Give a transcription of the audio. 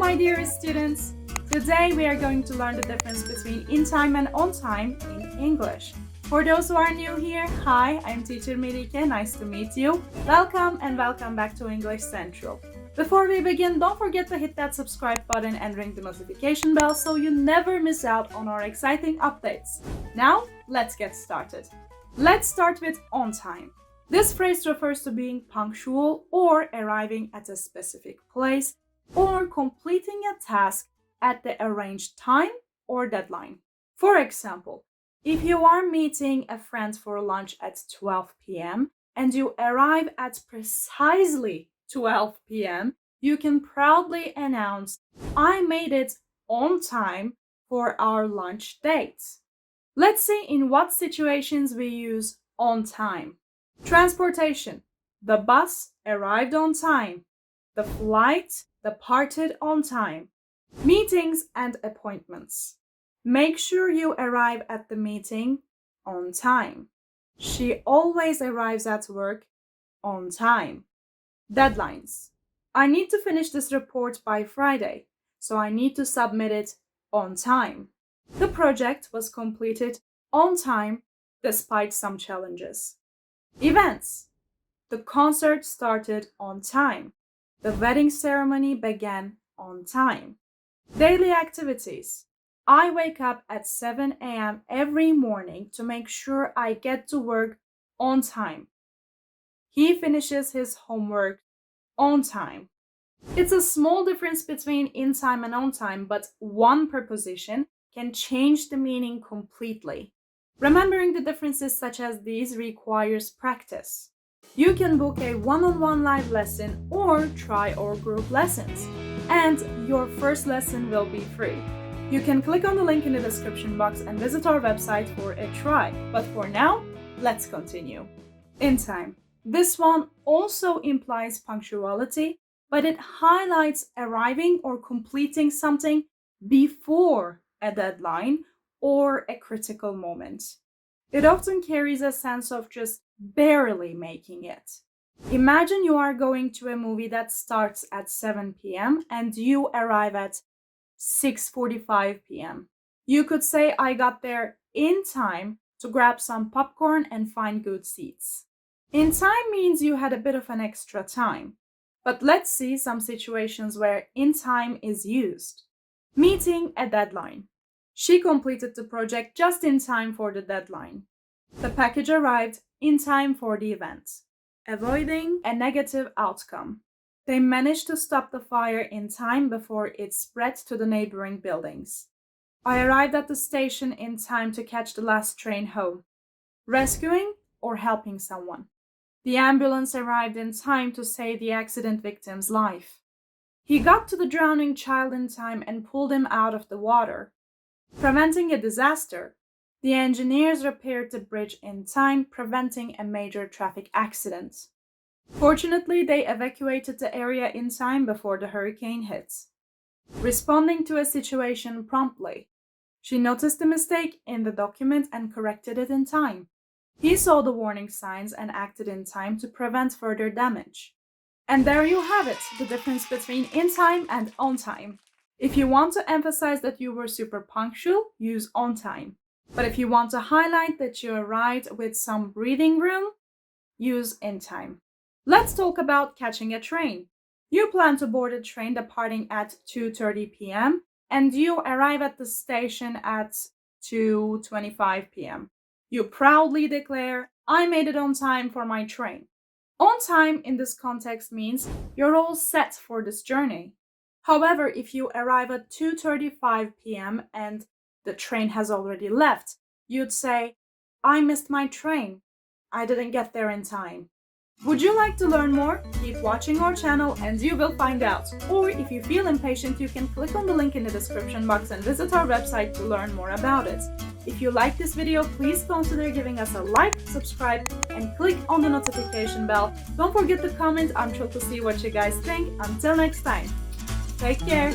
my dearest students! Today we are going to learn the difference between in time and on time in English. For those who are new here, hi, I'm teacher Melike, nice to meet you. Welcome and welcome back to English Central. Before we begin, don't forget to hit that subscribe button and ring the notification bell so you never miss out on our exciting updates. Now, let's get started. Let's start with on time. This phrase refers to being punctual or arriving at a specific place or completing a task at the arranged time or deadline. For example, if you are meeting a friend for lunch at 12 p.m. and you arrive at precisely 12 p.m., you can proudly announce, "I made it on time for our lunch date." Let's see in what situations we use on time. Transportation. The bus arrived on time. The flight departed on time. Meetings and appointments. Make sure you arrive at the meeting on time. She always arrives at work on time. Deadlines. I need to finish this report by Friday, so I need to submit it on time. The project was completed on time despite some challenges. Events. The concert started on time. The wedding ceremony began on time. Daily activities. I wake up at 7 a.m. every morning to make sure I get to work on time. He finishes his homework on time. It's a small difference between in time and on time, but one preposition can change the meaning completely. Remembering the differences such as these requires practice. You can book a one-on-one live lesson or try our group lessons, and your first lesson will be free. You can click on the link in the description box and visit our website for a try. But for now, let's continue. In time. This one also implies punctuality, but it highlights arriving or completing something before a deadline or a critical moment. It often carries a sense of just barely making it. Imagine you are going to a movie that starts at 7 p.m. and you arrive at 6:45 p.m. You could say, "I got there in time to grab some popcorn and find good seats." In time means you had a bit of an extra time. But let's see some situations where in time is used. Meeting a deadline. She completed the project just in time for the deadline. The package arrived in time for the event. Avoiding a negative outcome. They managed to stop the fire in time before it spread to the neighboring buildings. I arrived at the station in time to catch the last train home. Rescuing or helping someone. The ambulance arrived in time to save the accident victim's life. He got to the drowning child in time and pulled him out of the water. Preventing a disaster. The engineers repaired the bridge in time, preventing a major traffic accident. Fortunately, they evacuated the area in time before the hurricane hit. Responding to a situation promptly. She noticed the mistake in the document and corrected it in time. He saw the warning signs and acted in time to prevent further damage. And there you have it, the difference between in time and on time. If you want to emphasize that you were super punctual, use on time. But if you want to highlight that you arrived with some breathing room, use in time. Let's talk about catching a train. You plan to board a train departing at 2:30 p.m. and you arrive at the station at 2:25 p.m. You proudly declare, "I made it on time for my train." On time in this context means you're all set for this journey. However, if you arrive at 2:35 p.m. and the train has already left, you'd say, "I missed my train. I didn't get there in time." Would you like to learn more? Keep watching our channel and you will find out. Or if you feel impatient, you can click on the link in the description box and visit our website to learn more about it. If you like this video, please consider giving us a like, subscribe, and click on the notification bell. Don't forget to comment. I'm thrilled to see what you guys think. Until next time, take care.